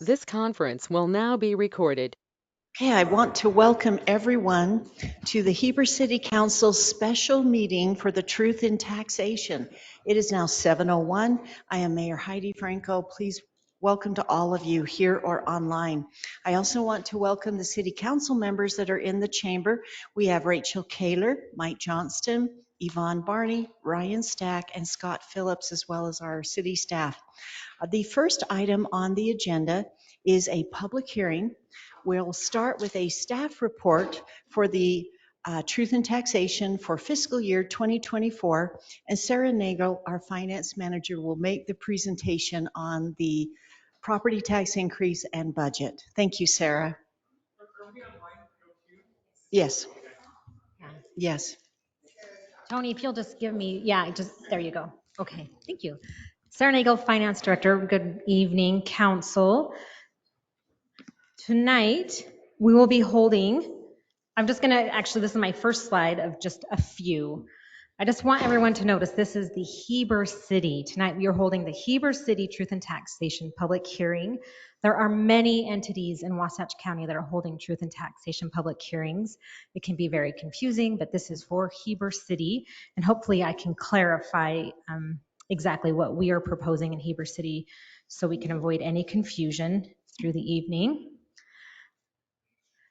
This conference will now be recorded. Okay, I want to welcome everyone to the Heber City Council special meeting for the Truth in Taxation. It is now 7:01. I am Mayor Heidi Franco. Please welcome to all of you here or online. I also want to welcome the City Council members that are in the chamber. We have Rachel Kaler, Mike Johnston, Yvonne Barney, Ryan Stack, and Scott Phillips, as well as our city staff. The first item on the agenda is a public hearing. We'll start with a staff report for the Truth in Taxation for fiscal year 2024, and Sarah Nagel, our finance manager, will make the presentation on the property tax increase and budget. Thank you, Sarah. Yes, Yeah. yes. Tony, if you'll just give me, yeah, just, there you go. Okay, thank you. Sarah Nagel, Finance Director. Good evening, Council. Tonight, we will be holding, I'm just gonna, actually, this is my first slide of just a few. I just want everyone to notice this is the Heber City. Tonight, we are holding the Heber City Truth and Taxation public hearing. There are many entities in Wasatch County that are holding truth and taxation public hearings. It can be very confusing, but this is for Heber City, and hopefully I can clarify exactly what we are proposing in Heber City so we can avoid any confusion through the evening.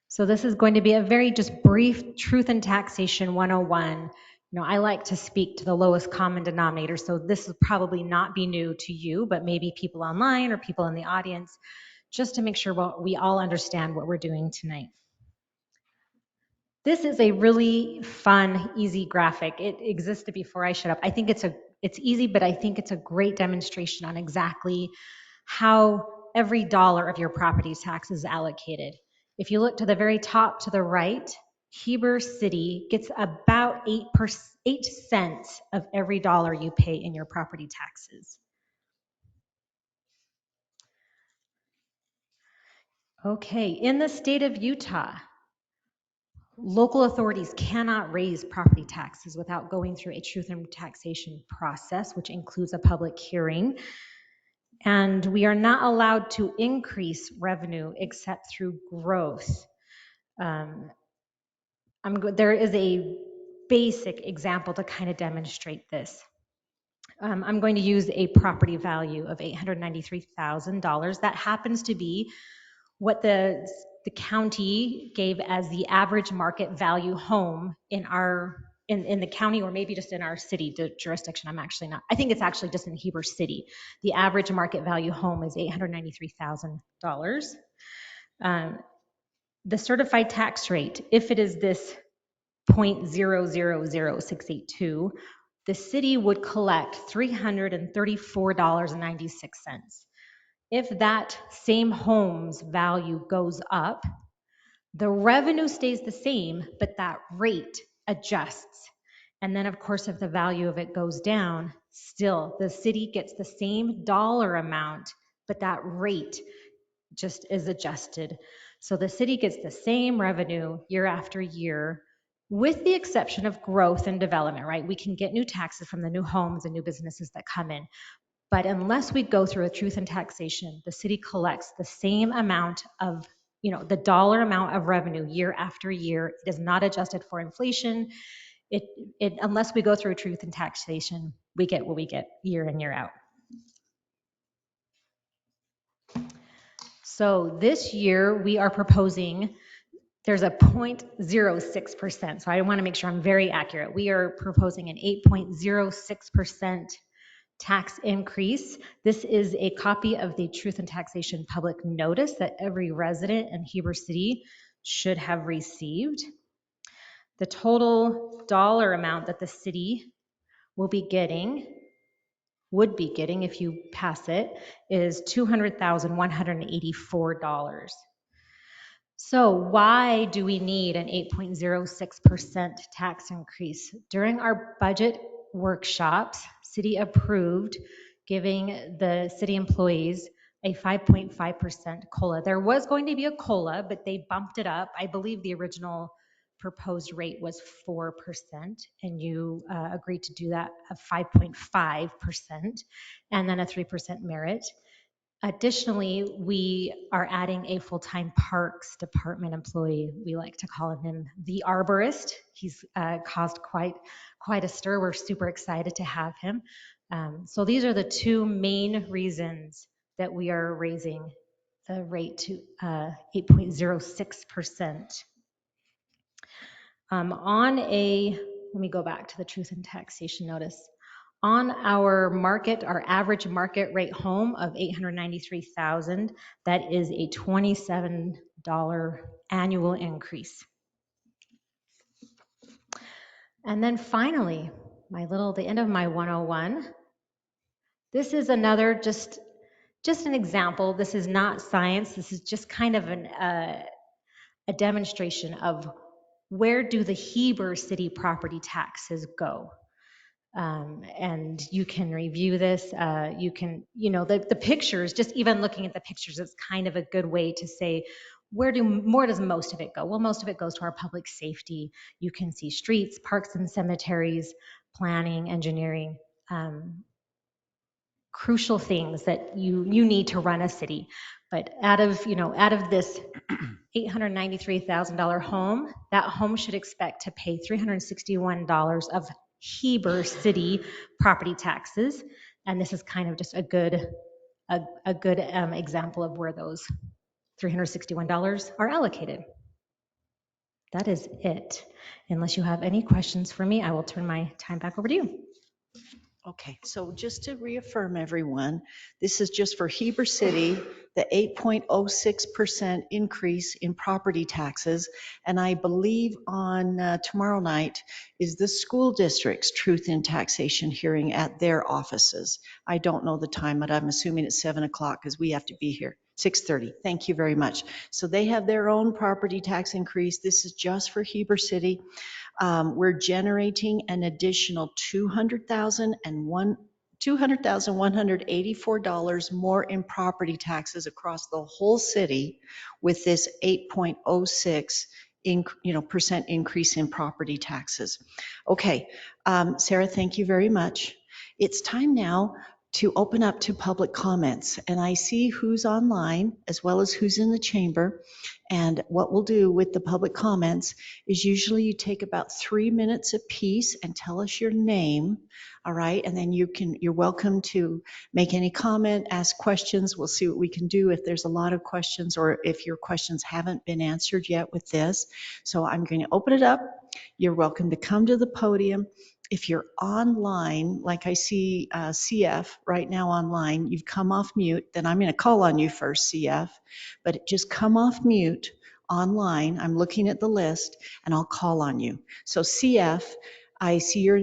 So this is going to be a very just brief Truth and Taxation 101. I like to speak to the lowest common denominator, so this will probably not be new to you, but maybe people online or people in the audience, just to make sure we all understand what we're doing tonight. This is a really fun, easy graphic. It existed before I showed up. I think it's easy, but I think it's a great demonstration on exactly how every dollar of your property tax is allocated. If you look to the very top to the right, Heber City gets about 8 cents of every dollar you pay in your property taxes. Okay, in the state of Utah, local authorities cannot raise property taxes without going through a truth and taxation process, which includes a public hearing. And we are not allowed to increase revenue except through growth. There is a basic example to kind of demonstrate this. I'm going to use a property value of $893,000. That happens to be what the county gave as the average market value home in the county, or maybe just in our city jurisdiction. I think it's actually just in Heber City. The average market value home is $893,000. The certified tax rate, if it is this 0.000682, the city would collect $334.96. If that same home's value goes up, the revenue stays the same, but that rate adjusts. And then, of course, if the value of it goes down, still the city gets the same dollar amount, but that rate just is adjusted. So the city gets the same revenue year after year, with the exception of growth and development, right? We can get new taxes from the new homes and new businesses that come in. But unless we go through a truth and taxation, the city collects the same amount of, the dollar amount of revenue year after year. It is not adjusted for inflation. Unless we go through a truth and taxation, we get what we get year in, year out. So this year we are proposing, there's a 0.06%. So I want to make sure I'm very accurate. We are proposing an 8.06% tax increase. This is a copy of the Truth and Taxation public notice that every resident in Heber City should have received. The total dollar amount that the city would be getting if you pass it is $200,184. So why do we need an 8.06% tax increase? During our budget workshops, city approved giving the city employees a 5.5% COLA. There was going to be a COLA, but they bumped it up. I believe the original proposed rate was 4%, and you agreed to do that of 5.5%, and then a 3% merit. Additionally, we are adding a full-time Parks Department employee. We like to call him the arborist. He's caused quite a stir. We're super excited to have him. So these are the two main reasons that we are raising the rate to 8.06%. Let me go back to the truth in taxation notice. On our average market rate home of $893,000, that is a $27 annual increase. And then finally, the end of my 101. This is another just an example. This is not science. This is just kind of a demonstration of where do the Heber city property taxes go. And you can review this. The pictures, just even looking at the pictures, it's kind of a good way to say, where does most of it go? Well, most of it goes to our public safety. You can see streets, parks and cemeteries, planning, engineering, crucial things that you need to run a city. But out of this $893,000 home, that home should expect to pay $361 of Heber city property taxes. And this is kind of just a good example of where those $361 are allocated. That is it. Unless you have any questions for me, I will turn my time back over to you. Okay, so just to reaffirm everyone, this is just for Heber City, the 8.06% increase in property taxes. And I believe on tomorrow night is the school district's truth in taxation hearing at their offices. I don't know the time, but I'm assuming it's 7 o'clock because we have to be here. 6:30. Thank you very much. So they have their own property tax increase. This is just for Heber City. We're generating an additional $200,184 more in property taxes across the whole city with this 8.06 percent increase in property taxes. Okay, Sarah, thank you very much. It's time now to open up to public comments, and I see who's online as well as who's in the chamber. And what we'll do with the public comments is usually you take about 3 minutes apiece and tell us your name, all right? And then you're welcome to make any comment, ask questions. We'll see what we can do if there's a lot of questions or if your questions haven't been answered yet with this. So I'm going to open it up. You're welcome to come to the podium. If you're online, like I see CF right now online, you've come off mute, then I'm going to call on you first, CF, but just come off mute online. I'm looking at the list and I'll call on you. So CF, I see your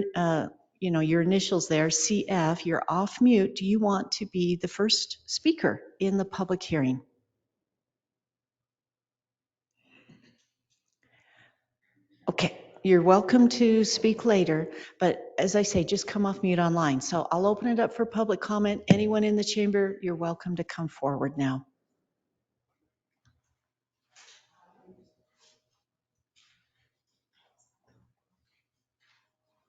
initials there, CF, you're off mute. Do you want to be the first speaker in the public hearing? Okay. You're welcome to speak later, but as I say, just come off mute online. So I'll open it up for public comment. Anyone in the chamber, you're welcome to come forward now.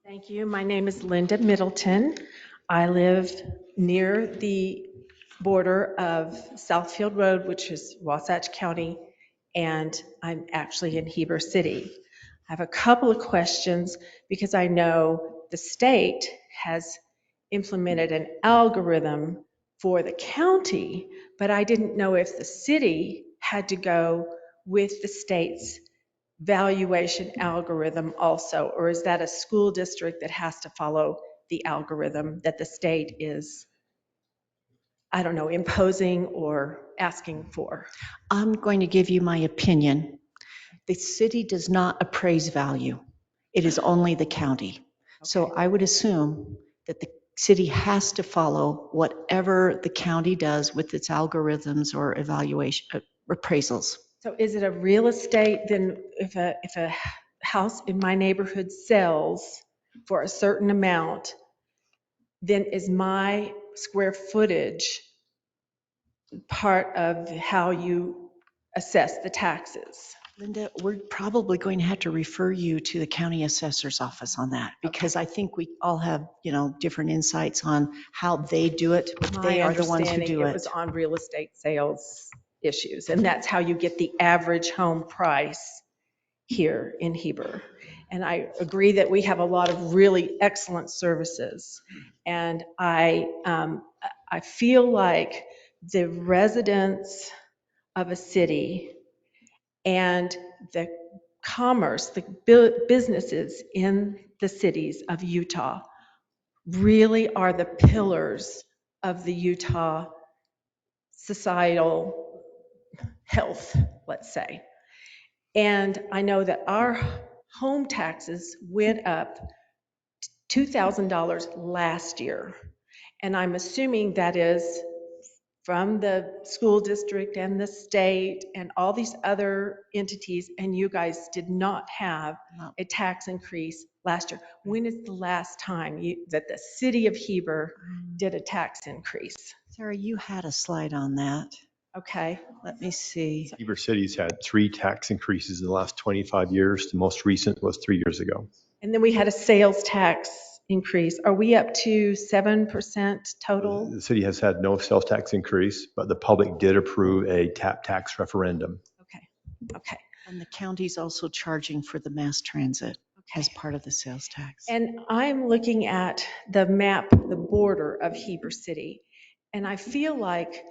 Thank you. My name is Linda Middleton. I live near the border of Southfield Road, which is Wasatch County, and I'm actually in Heber City. I have a couple of questions because I know the state has implemented an algorithm for the county, but I didn't know if the city had to go with the state's valuation algorithm also, or is that a school district that has to follow the algorithm that the state is, I don't know, imposing or asking for? I'm going to give you my opinion. The city does not appraise value. It is only the county. Okay. So I would assume that the city has to follow whatever the county does with its algorithms or evaluation appraisals. So is it a real estate, then if a house in my neighborhood sells for a certain amount, then is my square footage part of how you assess the taxes? Linda, we're probably going to have to refer you to the county assessor's office on that because I think we all have, different insights on how they do it, but they My are the ones who understanding, do it it. was on real estate sales issues, and that's how you get the average home price here in Heber. And I agree that we have a lot of really excellent services. And I feel like the residents of a city and the commerce, the businesses in the cities of Utah really are the pillars of the Utah societal health, let's say. And I know that our home taxes went up $2,000 last year. And I'm assuming that is from the school district and the state and all these other entities, and you guys did not have a tax increase last year. When is the last time that the city of Heber did a tax increase? Sarah, you had a slide on that. Okay. Let me see. Heber City's had 3 tax increases in the last 25 years. The most recent was 3 years ago. And then we had a sales tax increase. Are we up to 7% total? The city has had no sales tax increase, but the public did approve a tap tax referendum. Okay. And the county's also charging for the mass transit as part of the sales tax. And I'm looking at the map, the border of Heber City, and I feel like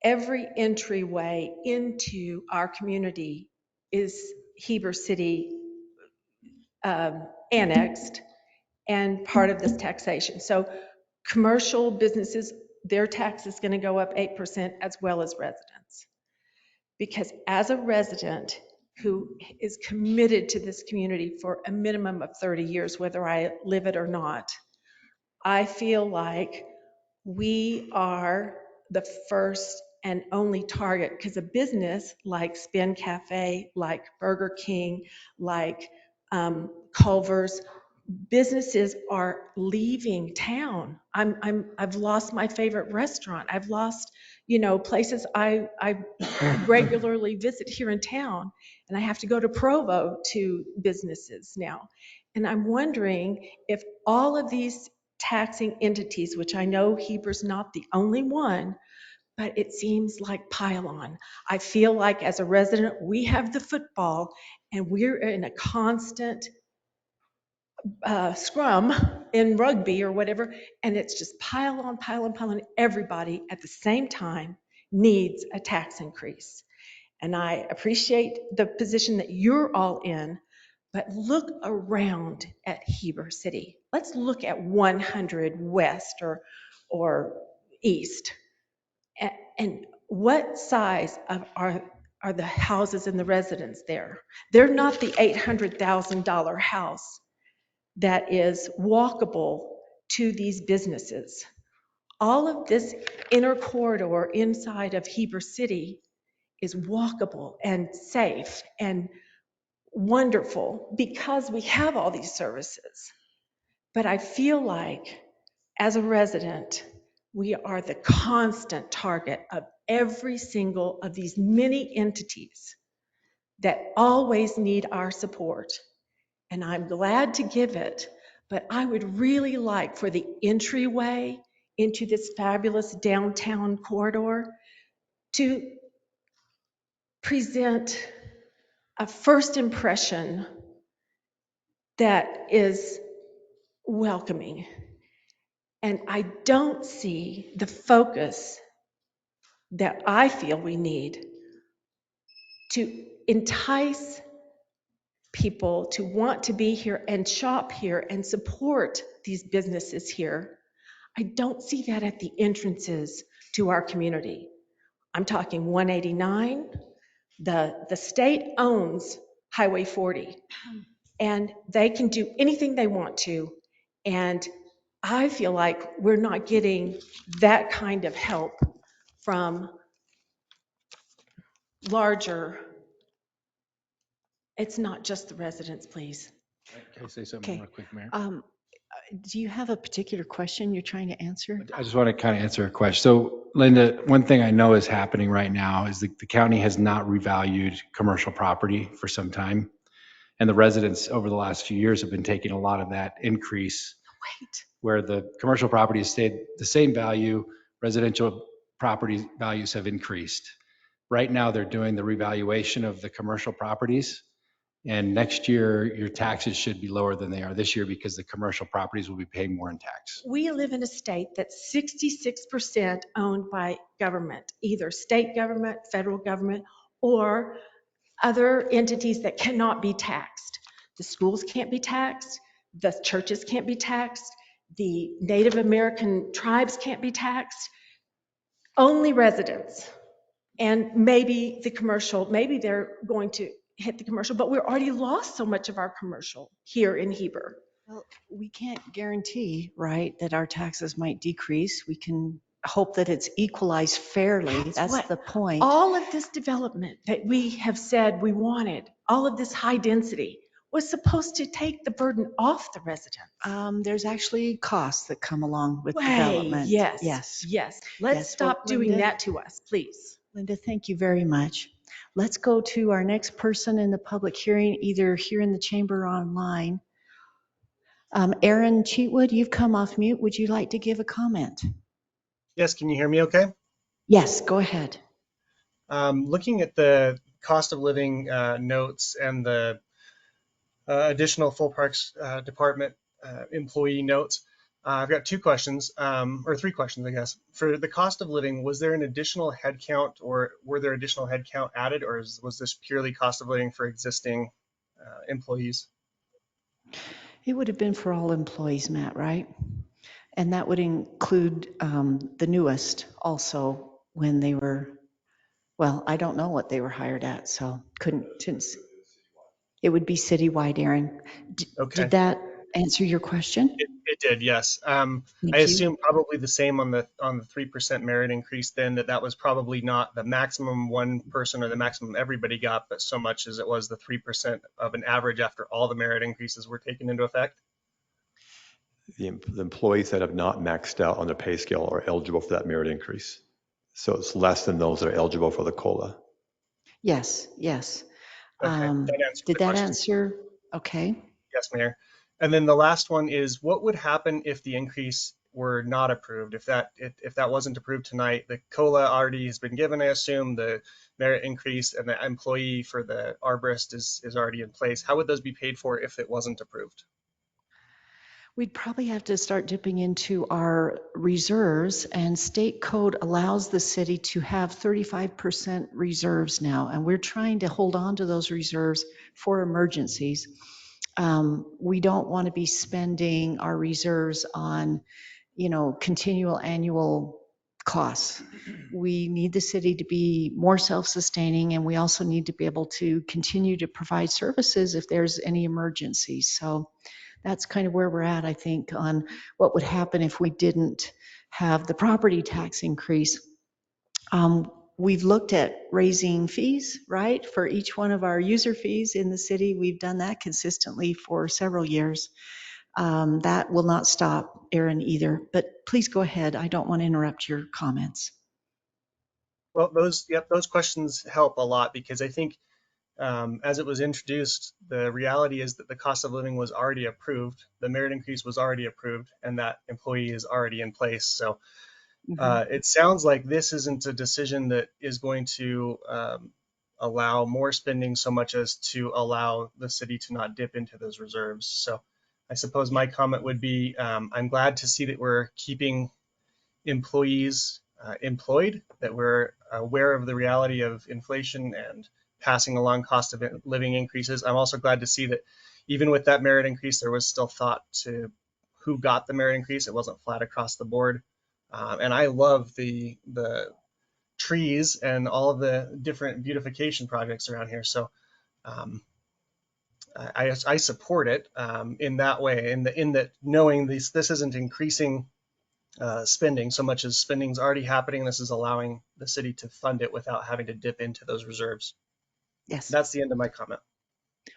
every entryway into our community is Heber City annexed and part of this taxation. So commercial businesses, their tax is going to go up 8% as well as residents. Because as a resident who is committed to this community for a minimum of 30 years, whether I live it or not, I feel like we are the first and only target, because a business like Spin Cafe, like Burger King, like Culver's, businesses are leaving town. I've lost my favorite restaurant. I've lost, places I regularly visit here in town, and I have to go to Provo to businesses now. And I'm wondering if all of these taxing entities, which I know Heber's not the only one, but it seems like pile on. I feel like as a resident, we have the football and we're in a constant scrum in rugby or whatever, and it's just pile on, pile on, pile on. Everybody at the same time needs a tax increase. And I appreciate the position that you're all in, but look around at Heber City. Let's look at 100 West or East. And what size are the houses and the residents there? They're not the $800,000 house that is walkable to these businesses. All of this inner corridor inside of Heber City is walkable and safe and wonderful because we have all these services. But I feel like as a resident, we are the constant target of every single of these many entities that always need our support. And I'm glad to give it, but I would really like for the entryway into this fabulous downtown corridor to present a first impression that is welcoming. And I don't see the focus that I feel we need to entice people to want to be here and shop here and support these businesses here. I don't see that at the entrances to our community. I'm talking 189. The state owns Highway 40, and they can do anything they want to. And I feel like we're not getting that kind of help from larger. It's not just the residents, please. Can I say something Okay. real quick, Mayor? Do you have a particular question you're trying to answer? I just want to kind of answer a question. So Linda, one thing I know is happening right now is the county has not revalued commercial property for some time. And the residents over the last few years have been taking a lot of that increase Wait. where the commercial property has stayed the same value, residential property values have increased. Right now, they're doing the revaluation of the commercial properties. And next year, your taxes should be lower than they are this year because the commercial properties will be paying more in tax. We live in a state that's 66% owned by government, either state government, federal government, or other entities that cannot be taxed. The schools can't be taxed, the churches can't be taxed, the Native American tribes can't be taxed, only residents. And maybe the commercial, maybe they're going to hit the commercial, but we're already lost so much of our commercial here in Heber. Well, we can't guarantee, right, that our taxes might decrease. We can hope that it's equalized fairly. That's what- the point. All of this development that we have said we wanted, all of this high density, was supposed to take the burden off the residents. There's actually costs that come along with Way, development. yes, Yes. yes. Let's Yes, stop well, doing Linda- that to us, please. Linda, thank you very much. Let's go to our next person in the public hearing, either here in the chamber or online. Aaron Cheatwood, you've come off mute. Would you like to give a comment? Yes, can you hear me okay? Yes, go ahead. Looking at the cost of living notes and the additional full parks department employee notes, I've got two questions, or three questions, I guess. For the cost of living, was there an additional headcount or were there additional headcount added, or was this purely cost of living for existing employees? It would have been for all employees, Matt, right? And that would include the newest also when they were, well, I don't know what they were hired at, so didn't. It would be citywide, Aaron. Okay. Did that answer your question? It did, yes. I Thank you. assume probably the same on the 3% merit increase then, that was probably not the maximum one person or the maximum everybody got, but so much as it was the 3% of an average after all the merit increases were taken into effect. The employees that have not maxed out on the pay scale are eligible for that merit increase. So it's less than those that are eligible for the COLA. Yes, yes. Okay, that answers Did the that question. answer? Okay. Yes, Mayor. And then the last one is, what would happen if the increase were not approved? If that wasn't approved tonight, the COLA already has been given, I assume, the merit increase and the employee for the arborist is already in place. How would those be paid for if it wasn't approved? We'd probably have to start dipping into our reserves, and state code allows the city to have 35% reserves now, and we're trying to hold on to those reserves for emergencies. We don't want to be spending our reserves on, continual annual costs. We need the city to be more self-sustaining, and we also need to be able to continue to provide services if there's any emergencies. So that's kind of where we're at, I think, on what would happen if we didn't have the property tax increase. We've looked at raising fees, right, for each one of our user fees in the city. We've done that consistently for several years. That will not stop, Aaron, either. But please go ahead. I don't want to interrupt your comments. Well, those questions help a lot, because I think as it was introduced, the reality is that the cost of living was already approved, the merit increase was already approved, and that employee is already in place. So it sounds like this isn't a decision that is going to allow more spending so much as to allow the city to not dip into those reserves. So I suppose my comment would be, I'm glad to see that we're keeping employees employed, that we're aware of the reality of inflation and passing along cost of living increases. I'm also glad to see that even with that merit increase, there was still thought to who got the merit increase. It wasn't flat across the board. And I love the trees and all of the different beautification projects around here. So I support it in that way, in that knowing this isn't increasing spending so much as spending's already happening. This is allowing the city to fund it without having to dip into those reserves. Yes. That's the end of my comment.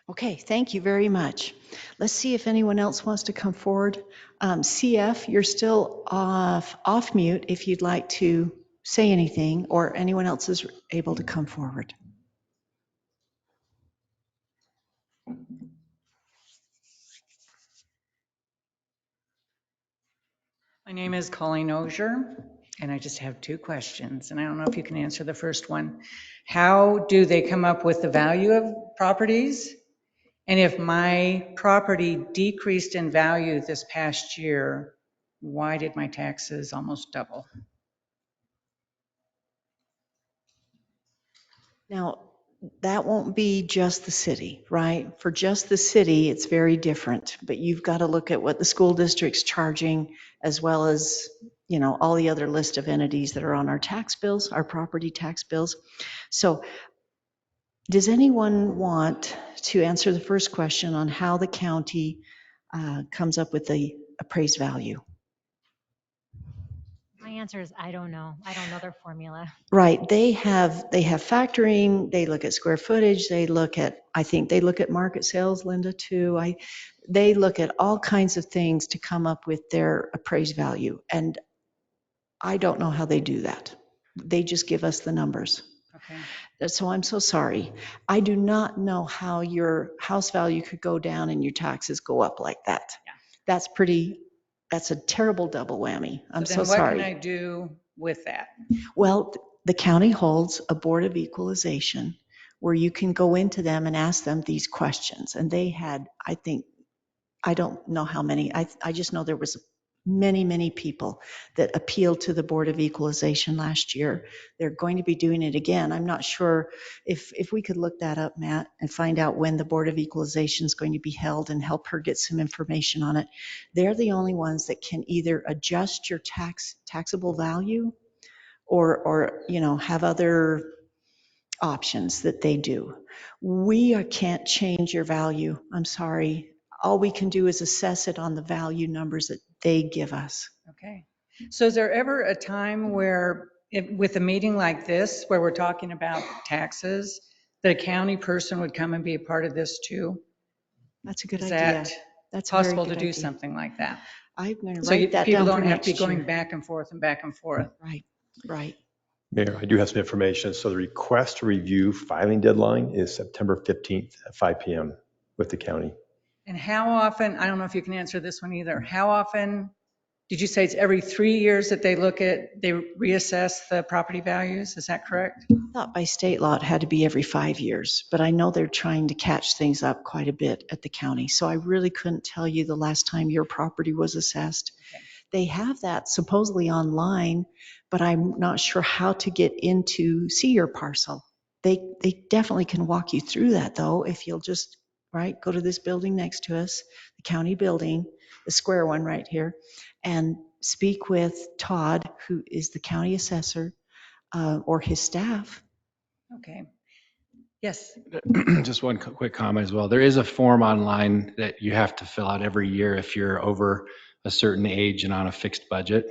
Okay, thank you very much. Let's see if anyone else wants to come forward. CF, you're still off mute if you'd like to say anything, or anyone else is able to come forward. My name is Colleen Osier, and I just have two questions, and I don't know if you can answer the first one. How do they come up with the value of properties? And if my property decreased in value this past year, why did my taxes almost double? Now, that won't be just the city, right? For just the city, it's very different, but you've got to look at what the school district's charging, as well as, all the other list of entities that are on our tax bills, our property tax bills. So does anyone want to answer the first question on how the county comes up with the appraised value? My answer is I don't know. I don't know their formula. Right, they have factoring, they look at square footage, I think they look at market sales, Linda, too. They look at all kinds of things to come up with their appraised value. And I don't know how they do that. They just give us the numbers. Okay. So I'm so sorry. I do not know how your house value could go down and your taxes go up like that. Yeah. That's a terrible double whammy. I'm so then what sorry. can I do with that? Well, the county holds a board of equalization where you can go into them and ask them these questions. And they had, I don't know how many, I just know there was many, many people that appealed to the Board of Equalization last year. They're going to be doing it again. I'm not sure if we could look that up, Matt, and find out when the Board of Equalization is going to be held and help her get some information on it. They're the only ones that can either adjust your taxable value or have other options that they do. We can't change your value. I'm sorry. All we can do is assess it on the value numbers that they give us. Okay. So is there ever a time where, with a meeting like this, where we're talking about taxes, that a county person would come and be a part of this too? That's a good Is idea. that That's a very possible good to do idea. something like that? I'm going to So write that people down for don't have to be next going year. back and forth and back and forth. Right, right. Mayor, I do have some information. So the request to review filing deadline is September 15th at 5 p.m. with the county. And how often, I don't know if you can answer this one either, how often, did you say it's every 3 years that they reassess the property values? Is that correct? I thought by state law it had to be every 5 years, but I know they're trying to catch things up quite a bit at the county. So I really couldn't tell you the last time your property was assessed. Okay. They have that supposedly online, but I'm not sure how to get in to see your parcel. They definitely can walk you through that though, if you'll just, go to this building next to us, the county building, the square one right here, and speak with Todd, who is the county assessor, or his staff. Okay. Yes. Just one quick comment as well. There is a form online that you have to fill out every year if you're over a certain age and on a fixed budget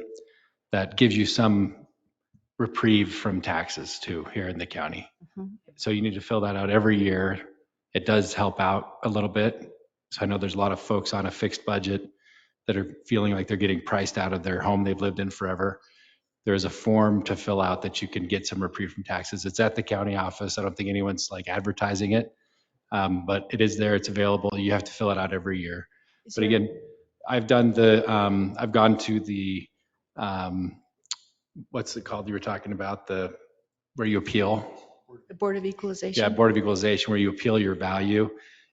that gives you some reprieve from taxes too here in the county. Mhm. So you need to fill that out every year. It does help out a little bit. So I know there's a lot of folks on a fixed budget that are feeling like they're getting priced out of their home they've lived in forever. There's a form to fill out that you can get some reprieve from taxes. It's at the county office. I don't think anyone's like advertising it, but it is there. It's available. You have to fill it out every year. But again, I've gone to the, what's it called? You were talking about where you appeal. The Board of Equalization? Yeah, Board of Equalization, where you appeal your value.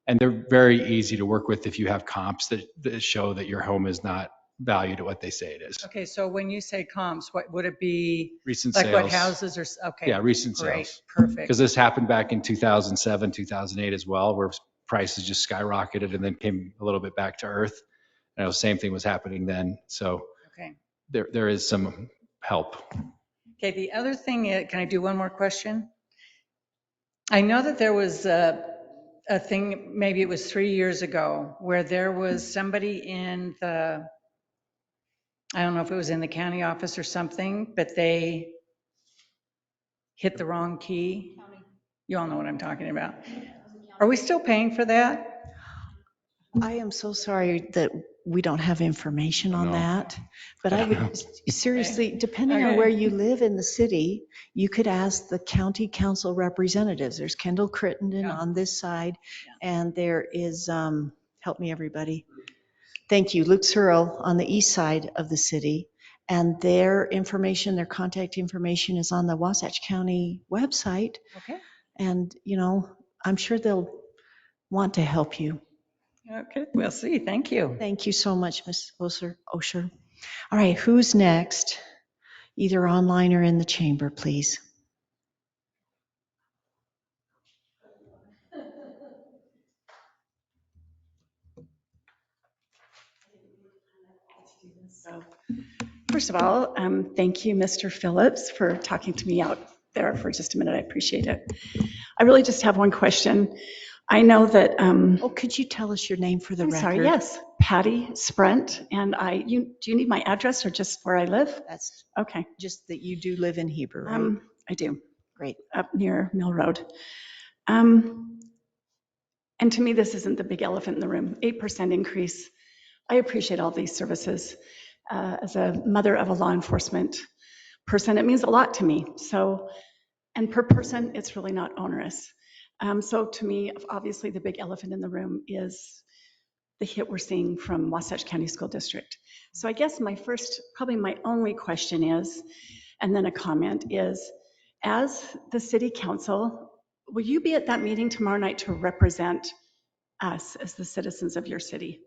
And they're very easy to work with if you have comps that show that your home is not valued at what they say it is. Okay, so when you say comps, what would it be? Recent like sales. What houses are, okay. Yeah, recent Great, sales. perfect. Because this happened back in 2007, 2008 as well, where prices just skyrocketed and then came a little bit back to earth. And the same thing was happening then. So Okay. there is some help. Okay, the other thing, can I do one more question? I know that there was a thing, maybe it was 3 years ago, where there was somebody in I don't know if it was in the county office or something, but they hit the wrong key. You all know what I'm talking about. Are we still paying for that? I am so sorry that we don't have information on No. that, but I would seriously, depending on Okay. where you live in the city, you could ask the county council representatives. There's Kendall Crittenden Yeah. on this side, and there is, help me everybody. Thank you, Luke Searle on the east side of the city. And their information, their contact information is on the Wasatch County website. Okay. And, you know, I'm sure they'll want to help you. Okay, we'll see. Thank you. Thank you so much, Ms. Osher. All right, who's next? Either online or in the chamber, please. So, first of all, thank you, Mr. Phillips, for talking to me out there for just a minute. I appreciate it. I really just have one question. I know that, Oh, could you tell us your name for the I'm record? sorry, yes, Patty Sprent, and do you need my address or just where I live? That's Okay, just that you do live in Heber, right? I do, Great. up near Mill Road. And to me, this isn't the big elephant in the room, 8% increase. I appreciate all these services. As a mother of a law enforcement person, it means a lot to me. So, and per person, it's really not onerous. So to me, obviously the big elephant in the room is the hit we're seeing from Wasatch County School District. So I guess my first, probably my only question is, and then a comment is, as the city council, will you be at that meeting tomorrow night to represent us as the citizens of your city?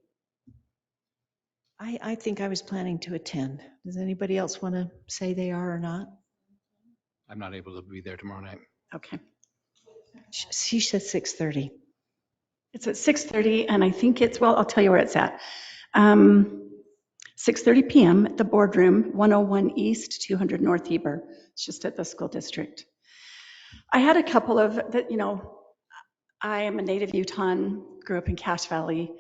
I think I was planning to attend. Does anybody else want to say they are or not? I'm not able to be there tomorrow night. Okay. She said 6:30. It's at 6:30, and I think it's, well, I'll tell you where it's at. 6:30 p.m. at the boardroom, 101 East, 200 North Heber. It's just at the school district. I had a couple of, that, you know, I am a native Utahn, grew up in Cache Valley,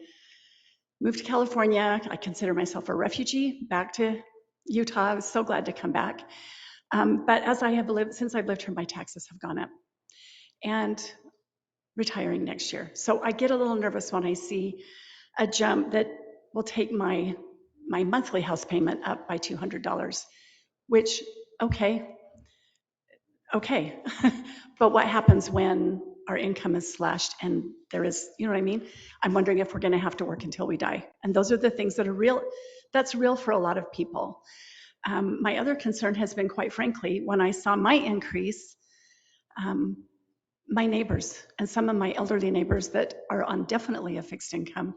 moved to California. I consider myself a refugee back to Utah. I was so glad to come back. But as I have lived, since I've lived here, my taxes have gone up. And retiring next year. So I get a little nervous when I see a jump that will take my monthly house payment up by $200, which, okay. But what happens when our income is slashed and there is, you know what I mean? I'm wondering if we're gonna have to work until we die. And those are the things that are real, that's real for a lot of people. My other concern has been, quite frankly, when I saw my increase, my neighbors and some of my elderly neighbors that are on definitely a fixed income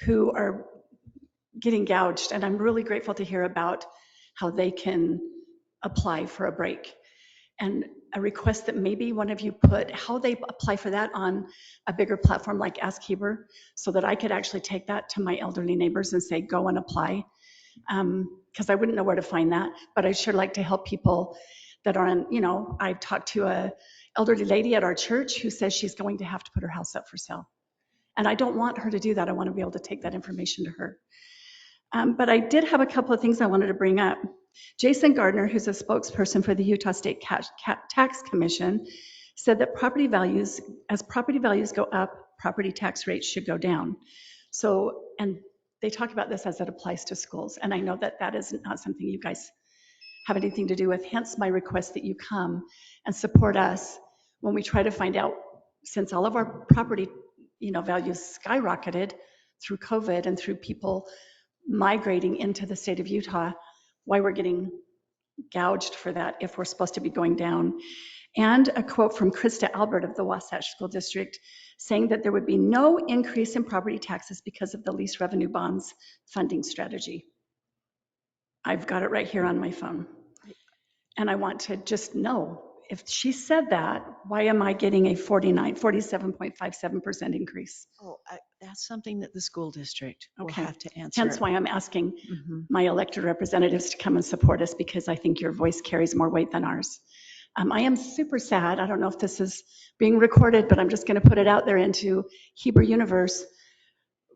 who are getting gouged. And I'm really grateful to hear about how they can apply for a break. And a request that maybe one of you put how they apply for that on a bigger platform like Ask Heber, so that I could actually take that to my elderly neighbors and say, go and apply. Because I wouldn't know where to find that, but I'd sure like to help people that are on, you know, I talked to a elderly lady at our church who says she's going to have to put her house up for sale. And I don't want her to do that. I want to be able to take that information to her. But I did have a couple of things I wanted to bring up. Jason Gardner, who's a spokesperson for the Utah State Tax Commission, said that as property values go up, property tax rates should go down. So, and they talk about this as it applies to schools. And I know that that is not something you guys have anything to do with, hence my request that you come and support us when we try to find out, since all of our property, you know, values skyrocketed through COVID and through people migrating into the state of Utah, why we're getting gouged for that if we're supposed to be going down. And a quote from Krista Albert of the Wasatch School District saying that there would be no increase in property taxes because of the lease revenue bonds funding strategy. I've got it right here on my phone. And I want to just know, if she said that, why am I getting a 47.57% increase? Oh, that's something that the school district will Okay. have to answer. Hence why I'm asking Mhm. my elected representatives to come and support us, because I think your voice carries more weight than ours. I am super sad. I don't know if this is being recorded, but I'm just going to put it out there into Heber Universe.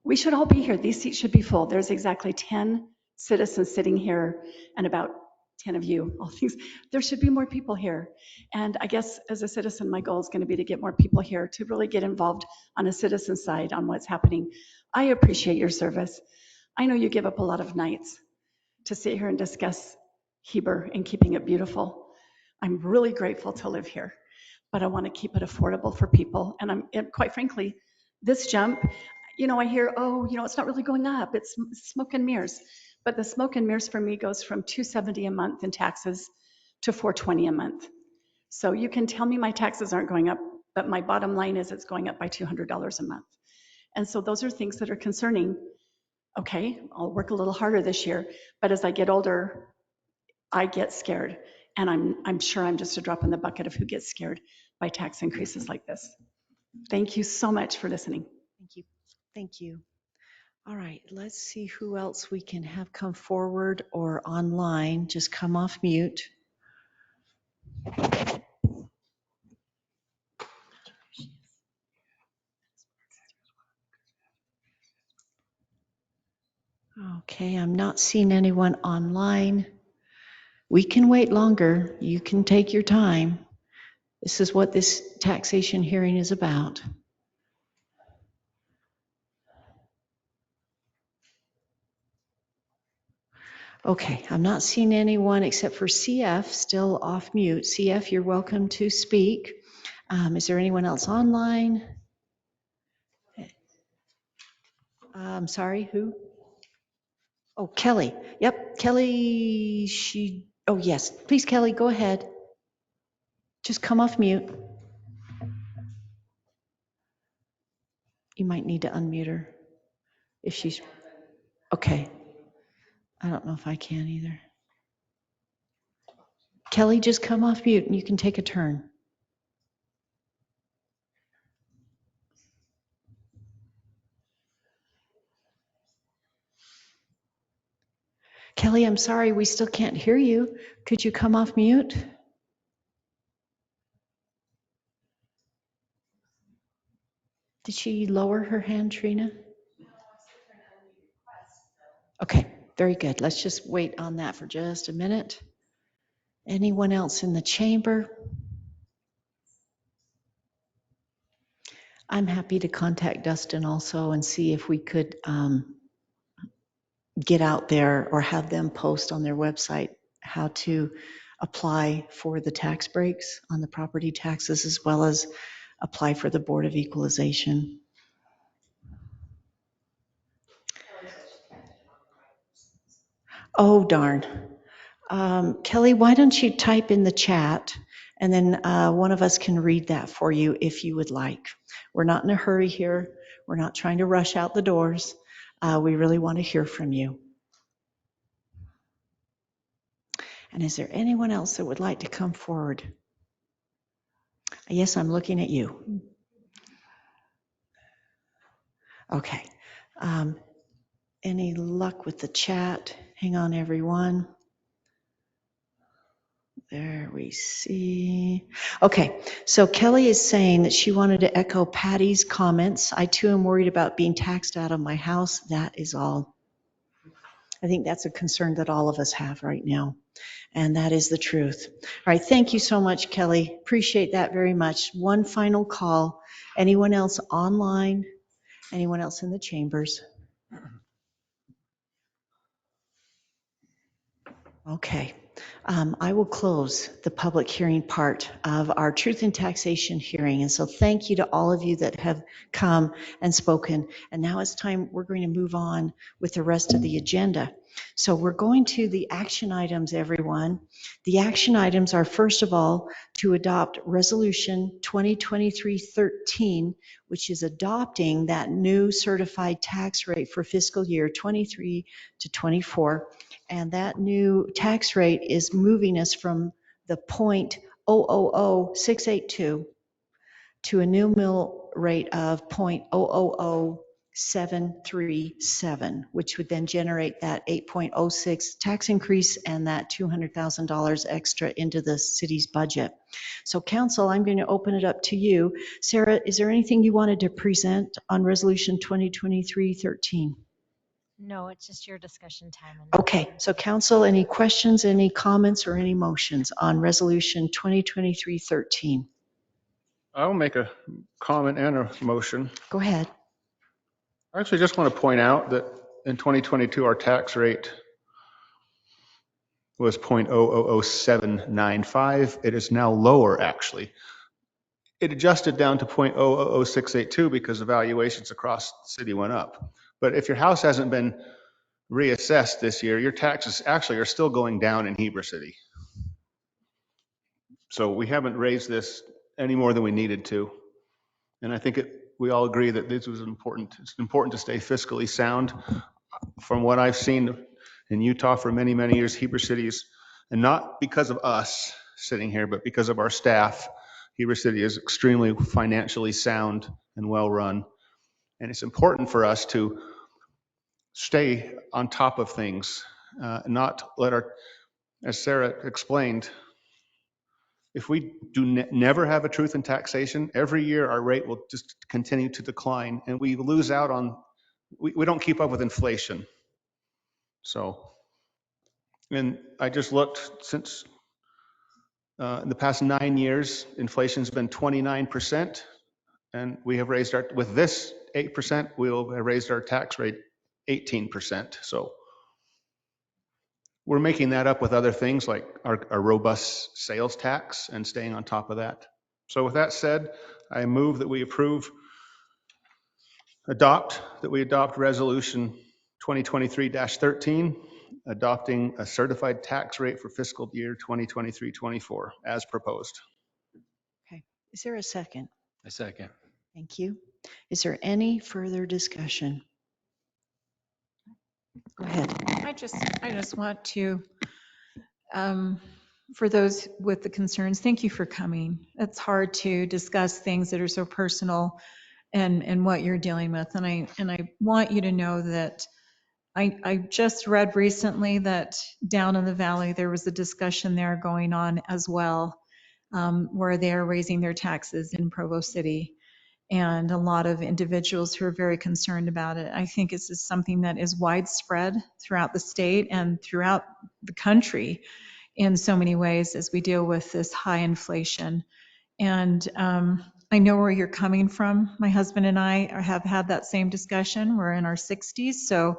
We should all be here. These seats should be full. There's exactly 10 citizens sitting here and about 10 of you, all things. There should be more people here. And I guess as a citizen, my goal is going to be to get more people here to really get involved on a citizen side on what's happening. I appreciate your service. I know you give up a lot of nights to sit here and discuss Heber and keeping it beautiful. I'm really grateful to live here, but I want to keep it affordable for people. And quite frankly, this jump, I hear, oh, it's not really going up. It's smoke and mirrors. But the smoke and mirrors for me goes from $270 a month in taxes to $420 a month. So you can tell me my taxes aren't going up, but my bottom line is it's going up by $200 a month. And so those are things that are concerning. Okay, I'll work a little harder this year, but as I get older, I get scared. And I'm sure I'm just a drop in the bucket of who gets scared by tax increases like this. Thank you so much for listening. Thank you. Thank you. All right, let's see who else we can have come forward or online. Just come off mute. Okay, I'm not seeing anyone online. We can wait longer. You can take your time. This is what this taxation hearing is about. Okay, I'm not seeing anyone except for CF, still off mute. CF, you're welcome to speak. Is there anyone else online? I'm sorry, who? Oh, Kelly. Yep, Kelly, oh yes, please, Kelly, go ahead. Just come off mute. You might need to unmute her if she's, okay. I don't know if I can either. Kelly, just come off mute and you can take a turn. Kelly, I'm sorry, we still can't hear you. Could you come off mute? Did she lower her hand, Trina? Okay, very good. Let's just wait on that for just a minute. Anyone else in the chamber? I'm happy to contact Dustin also and see if we could get out there or have them post on their website how to apply for the tax breaks on the property taxes as well as apply for the Board of Equalization. Oh, darn. Kelly, why don't you type in the chat and then one of us can read that for you if you would like. We're not in a hurry here. We're not trying to rush out the doors. We really want to hear from you. And is there anyone else that would like to come forward? Yes, I'm looking at you. Okay. Any luck with the chat? Hang on, everyone. There we see. Okay, so Kelly is saying that she wanted to echo Patty's comments. I too am worried about being taxed out of my house. That is all. I think that's a concern that all of us have right now. And that is the truth. All right, thank you so much, Kelly. Appreciate that very much. One final call. Anyone else online? Anyone else in the chambers? Okay. I will close the public hearing part of our Truth in Taxation hearing. And so thank you to all of you that have come and spoken. And now it's time, we're going to move on with the rest of the agenda. So we're going to the action items, everyone. The action items are, first of all, to adopt Resolution 2023-13, which is adopting that new certified tax rate for fiscal year 23 to 24. And that new tax rate is moving us from the 0.000682 to a new mill rate of 0.000737, which would then generate that 8.06 tax increase and that $200,000 extra into the city's budget. So council, I'm going to open it up to you. Sarah, is there anything you wanted to present on Resolution 2023-13? No, it's just your discussion time. Okay, so council, any questions, any comments, or any motions on resolution 2023-13? I'll make a comment and a motion. Go ahead. I actually just want to point out that in 2022, our tax rate was 0.000795. It is now lower, actually. It adjusted down to 0.000682 because the valuations across the city went up. But if your house hasn't been reassessed this year, your taxes actually are still going down in Heber City. So we haven't raised this any more than we needed to. And I think we all agree that this was important. It's important to stay fiscally sound. From what I've seen in Utah for many, many years, Heber City is, and not because of us sitting here, but because of our staff, Heber City is extremely financially sound and well run. And it's important for us to stay on top of things, not let our, as Sarah explained, if we do never have a truth in taxation, every year our rate will just continue to decline and we lose out on, we don't keep up with inflation. So, and I just looked since in the past 9 years, inflation's been 29%, and we have raised our, with this 8%, we'll have raised our tax rate 18%. So we're making that up with other things like our robust sales tax and staying on top of that. So with that said, I move that we adopt resolution 2023-13, adopting a certified tax rate for fiscal year 2023-24 as proposed. Okay, is there a second? A second. Thank you. Is there any further discussion? Go ahead. I just want to, for those with the concerns, thank you for coming. It's hard to discuss things that are so personal and what you're dealing with. And I want you to know that I just read recently that down in the valley, there was a discussion there going on as well, where they're raising their taxes in Provo City. And a lot of individuals who are very concerned about it. I think this is something that is widespread throughout the state and throughout the country in so many ways as we deal with this high inflation. And I know where you're coming from. My husband and I have had that same discussion. We're in our 60s, so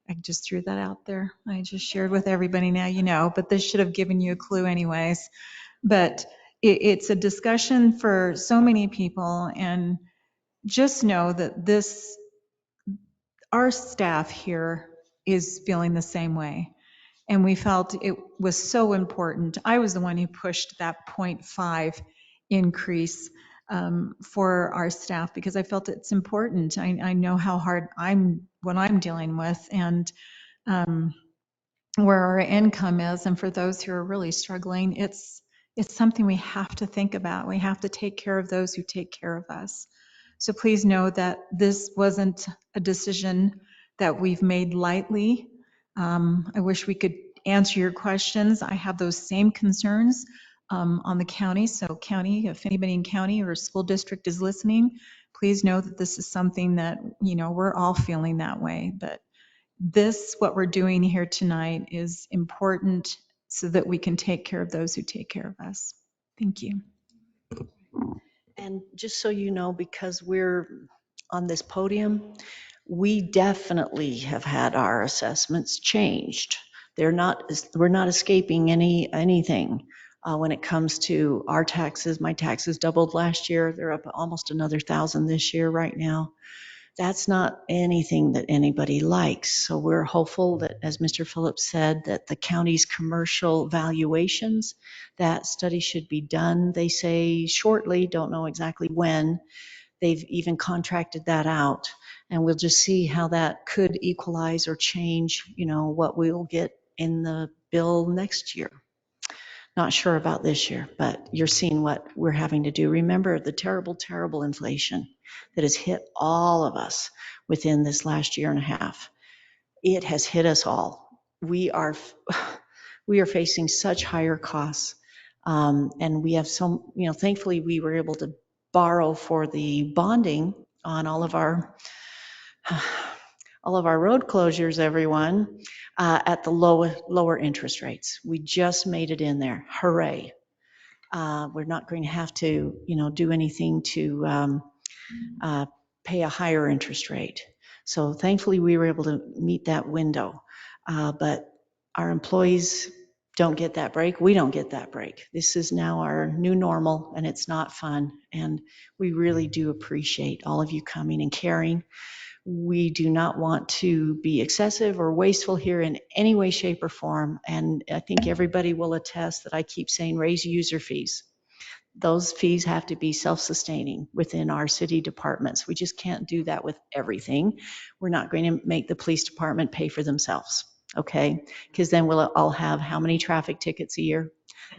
I just threw that out there. I just shared with everybody, now you know, but this should have given you a clue anyways. But it's a discussion for so many people, and just know that our staff here is feeling the same way. And we felt it was so important. I was the one who pushed that 0.5 increase for our staff because I felt it's important. I know how hard what I'm dealing with, and where our income is. And for those who are really struggling, it's something we have to think about. We have to take care of those who take care of us. So please know that this wasn't a decision that we've made lightly. I wish we could answer your questions. I have those same concerns on the county. So county, if anybody in county or school district is listening, please know that this is something that, we're all feeling that way. But what we're doing here tonight is important so that we can take care of those who take care of us. Thank you. And just so you know, because we're on this podium, we definitely have had our assessments changed. We're not escaping anything when it comes to our taxes. My taxes doubled last year. They're up almost another 1,000 this year right now. That's not anything that anybody likes. So we're hopeful that, as Mr. Phillips said, that the county's commercial valuations, that study should be done, they say shortly, don't know exactly when. They've even contracted that out. And we'll just see how that could equalize or change, what we'll get in the bill next year. Not sure about this year, but you're seeing what we're having to do. Remember the terrible, terrible inflation that has hit all of us within this last year and a half. It has hit us all. We are facing such higher costs. And we have thankfully we were able to borrow for the bonding on all of our all of our road closures, everyone, at the lower interest rates. We just made it in there. Hooray. We're not going to have to, do anything to pay a higher interest rate. So thankfully, we were able to meet that window. But our employees don't get that break. We don't get that break. This is now our new normal, and it's not fun. And we really do appreciate all of you coming and caring. We do not want to be excessive or wasteful here in any way, shape, or form. And I think everybody will attest that I keep saying raise user fees. Those fees have to be self-sustaining within our city departments. We just can't do that with everything. We're not going to make the police department pay for themselves, okay? Because then we'll all have how many traffic tickets a year?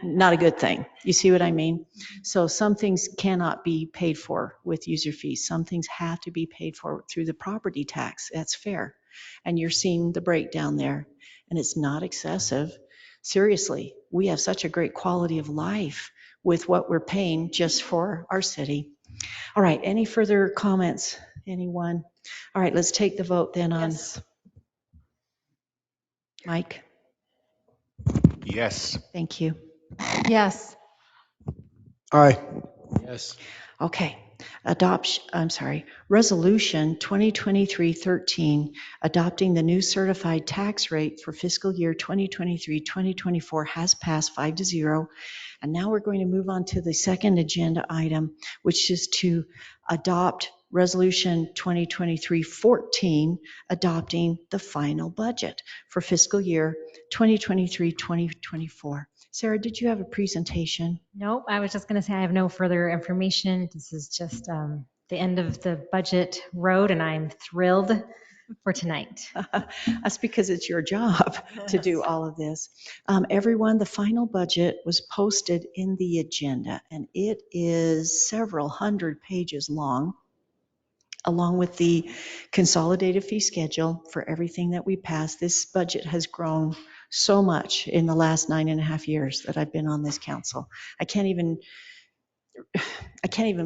Not a good thing. You see what I mean? So some things cannot be paid for with user fees. Some things have to be paid for through the property tax. That's fair. And you're seeing the breakdown there, and it's not excessive. Seriously, we have such a great quality of life with what we're paying just for our city. All right, any further comments? Anyone? All right, let's take the vote then on. Yes. Mike? Yes. Thank you. Yes. Aye. Yes. Okay. Resolution 2023-13, adopting the new certified tax rate for fiscal year 2023-2024 has passed 5-0. And now we're going to move on to the second agenda item, which is to adopt Resolution 2023-14, adopting the final budget for fiscal year 2023-2024. Sarah, did you have a presentation? Nope, I was just going to say I have no further information. This is just the end of the budget road, and I'm thrilled for tonight. That's because it's your job to do all of this. Everyone, the final budget was posted in the agenda, and it is several hundred pages long, along with the consolidated fee schedule for everything that we passed. This budget has grown so much in the last 9.5 years that I've been on this council. I can't even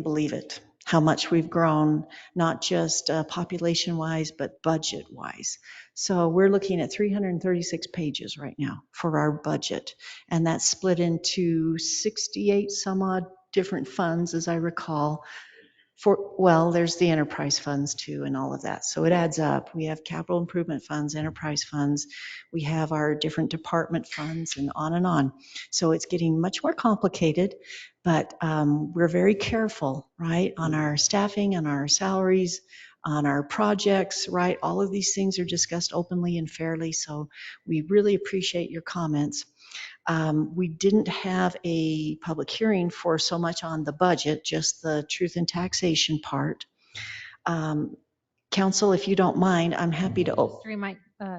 believe it, how much we've grown, not just population-wise, but budget-wise. So we're looking at 336 pages right now for our budget, and that's split into 68 some odd different funds, as I recall. There's the enterprise funds too and all of that. So it adds up. We have capital improvement funds, enterprise funds. We have our different department funds and on and on. So it's getting much more complicated, but we're very careful, right, on our staffing, on our salaries, on our projects, right? All of these things are discussed openly and fairly. So we really appreciate your comments. We didn't have a public hearing for so much on the budget, just the truth and taxation part. Council, if you don't mind, I'm happy to.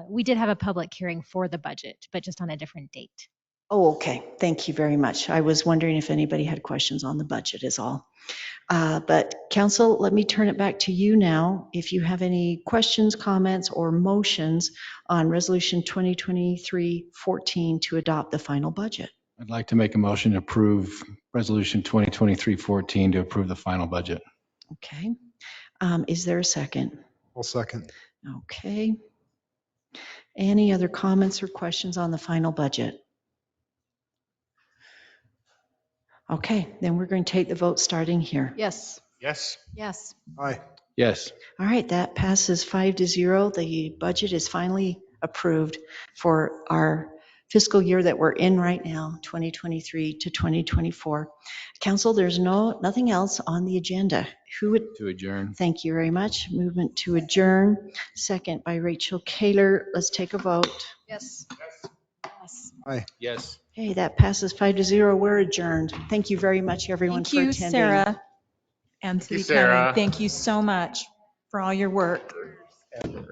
We did have a public hearing for the budget, but just on a different date. Oh, okay. Thank you very much. I was wondering if anybody had questions on the budget is all. But Council, let me turn it back to you now. If you have any questions, comments, or motions on Resolution 2023-14 to adopt the final budget. I'd like to make a motion to approve Resolution 2023-14 to approve the final budget. Okay. Is there a second? I'll second. Okay. Any other comments or questions on the final budget? Okay, then we're going to take the vote starting here. Yes. Yes. Yes. Aye. Yes. All right, that passes 5-0. The budget is finally approved for our fiscal year that we're in right now, 2023 to 2024. Council, there's nothing else on the agenda. Who would? To adjourn. Thank you very much. Movement to adjourn. Second by Rachel Kaler. Let's take a vote. Yes. Yes. Aye. Yes. Okay, that passes 5-0. We're adjourned. Thank you very much, everyone, Thank for you, attending. Sarah and Thank you, City County. Sarah. Thank you so much for all your work. Thank you.